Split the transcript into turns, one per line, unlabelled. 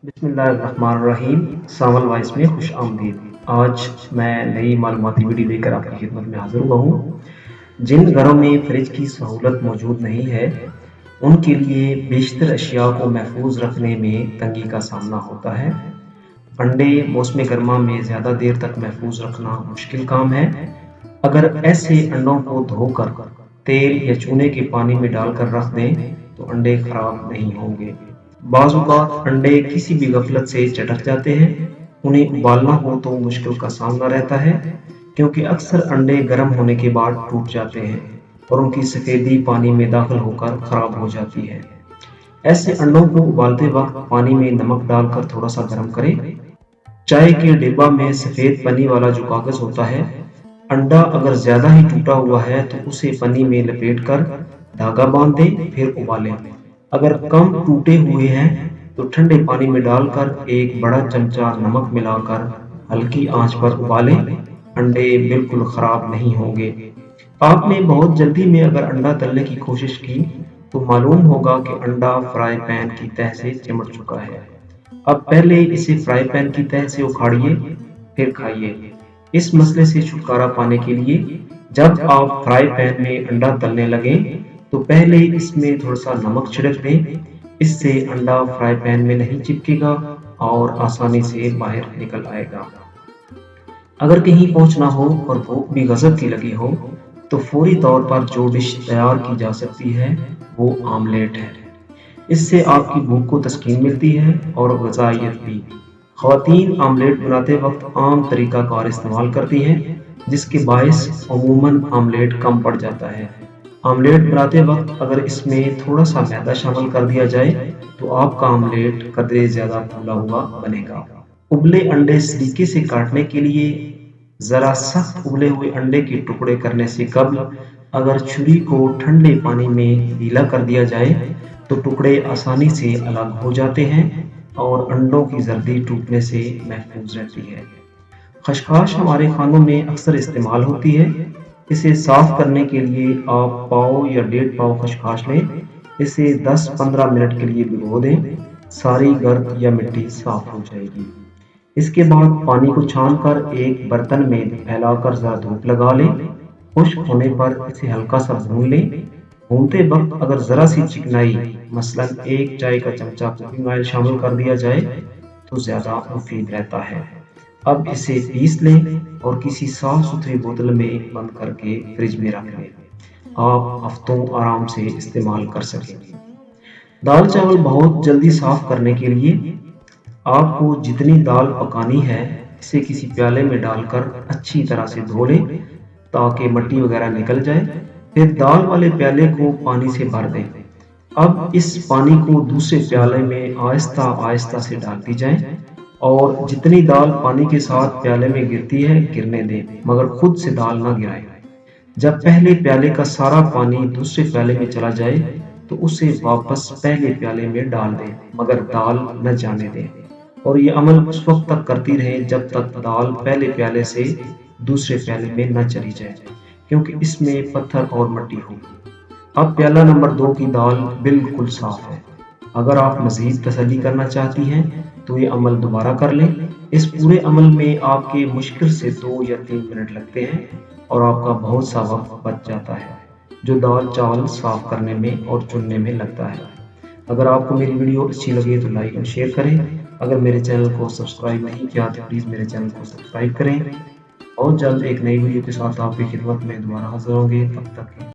बिस्मिल्लाहिर्रहमानिर्रहीम। सावल वॉइस में खुश आमदीद। आज मैं नई मालूमाती वीडियो लेकर आपकी खिदमत में हाजिर हुआ हूँ। जिन घरों में फ्रिज की सहूलत मौजूद नहीं है उनके लिए बेशतर अशिया को महफूज रखने में तंगी का सामना होता है। अंडे मौसम गर्मा में ज़्यादा देर तक महफूज रखना मुश्किल काम है। अगर ऐसे अंडों को धोकर तेल या चूने के पानी में डालकर रख दें तो अंडे खराब नहीं होंगे। बाज़ औक़ात अंडे किसी भी गफलत से चटक जाते हैं। उन्हें उबालना हो तो मुश्किल का सामना रहता है, क्योंकि अक्सर अंडे गर्म होने के बाद टूट जाते हैं और उनकी सफ़ेदी पानी में दाखिल होकर ख़राब हो जाती है। ऐसे अंडों को उबालते वक्त पानी में नमक डालकर थोड़ा सा गर्म करें। चाय के डिब्बा में सफ़ेद पन्नी वाला जो कागज़ होता है, अंडा अगर ज़्यादा ही टूटा हुआ है तो उसे पन्नी में लपेट कर धागा बांध दें, फिर उबालें। अगर कम टूटे हुए हैं तो ठंडे पानी में डालकर एक बड़ा चमचा नमक मिलाकर हल्की आंच पर उबालें। अंडे बिल्कुल ख़राब नहीं होंगे। आपने बहुत जल्दी में अगर अंडा तलने की कोशिश की तो मालूम होगा कि अंडा फ्राई पैन की तह से चिमट चुका है। अब पहले इसे फ्राई पैन की तह से उखाड़िए, फिर खाइए। इस मसले से छुटकारा पाने के लिए जब आप फ्राई पैन में अंडा तलने लगें तो पहले इसमें थोड़ा सा नमक छिड़क दें। इससे अंडा फ्राई पैन में नहीं चिपकेगा और आसानी से बाहर निकल आएगा। अगर कहीं पहुंचना हो और भूख भी गजब की लगी हो तो फौरी तौर पर जो डिश तैयार की जा सकती है वो आमलेट है। इससे आपकी भूख को तस्कीन मिलती है और ग़िज़ाइयत भी। ख़वातीन आमलेट बनाते वक्त आम तरीक़ाकार इस्तेमाल करती हैं, जिसके बायस अमूमन आमलेट कम पड़ जाता है। आमलेट बनाते वक्त अगर इसमें थोड़ा सा मैदा शामिल कर दिया जाए तो आपका आमलेट कदरे ज़्यादा फूला हुआ बनेगा। उबले अंडे सलीके से काटने के लिए ज़रा सख्त उबले हुए अंडे के टुकड़े करने से कबल अगर छुरी को ठंडे पानी में गीला कर दिया जाए तो टुकड़े आसानी से अलग हो जाते हैं और अंडों की जर्दी टूटने से महफूज रहती है। खशखाश हमारे खानों में अक्सर इस्तेमाल होती है। इसे साफ करने के लिए आप पाव या 1.5 पाव खशखाश लें। इसे 10-15 मिनट के लिए भिगो दें। सारी गर्द या मिट्टी साफ हो जाएगी। इसके बाद पानी को छानकर एक बर्तन में फैलाकर ज़रा धूप लगा लें। खुश्क होने पर इसे हल्का सा भून लें। भूनते वक्त अगर ज़रा सी चिकनाई मसलन 1 चाय का चमचा कुकिंग ऑयल शामिल कर दिया जाए तो ज़्यादा मुफीद रहता है। अब इसे पीस लें और किसी साफ सुथरी बोतल में बंद करके फ्रिज में रख लें। आप हफ्तों आराम से इस्तेमाल कर सकेंगे। दाल चावल बहुत जल्दी साफ करने के लिए आपको जितनी दाल पकानी है इसे किसी प्याले में डालकर अच्छी तरह से धो लें ताकि मिट्टी वगैरह निकल जाए। फिर दाल वाले प्याले को पानी से भर दें। अब इस पानी को दूसरे प्याले में आहिस्ता आहिस्ता से डालती जाएं और जितनी दाल पानी के साथ प्याले में गिरती है गिरने दें, मगर खुद से दाल ना गिराएं। जब पहले प्याले का सारा पानी दूसरे प्याले में चला जाए तो उसे वापस पहले प्याले में डाल दें, मगर दाल न जाने दें। और ये अमल उस वक्त तक करती रहें जब तक दाल पहले प्याले से दूसरे प्याले में न चली जाए, क्योंकि इसमें पत्थर और मिट्टी होगी। अब प्याला नंबर 2 की दाल बिल्कुल साफ है। अगर आप मज़ीद तसल्ली करना चाहती हैं तो ये अमल दोबारा कर लें। इस पूरे अमल में आपके मुश्किल से 2 या 3 मिनट लगते हैं और आपका बहुत सा वक्त बच जाता है जो दाल चावल साफ करने में और चुनने में लगता है। अगर आपको मेरी वीडियो अच्छी लगे तो लाइक और शेयर करें। अगर मेरे चैनल को सब्सक्राइब नहीं किया तो प्लीज़ मेरे चैनल को सब्सक्राइब करें। और जल्द एक नई वीडियो के साथ आपकी खिदमत में दोबारा हाजिर होंगे। तब तक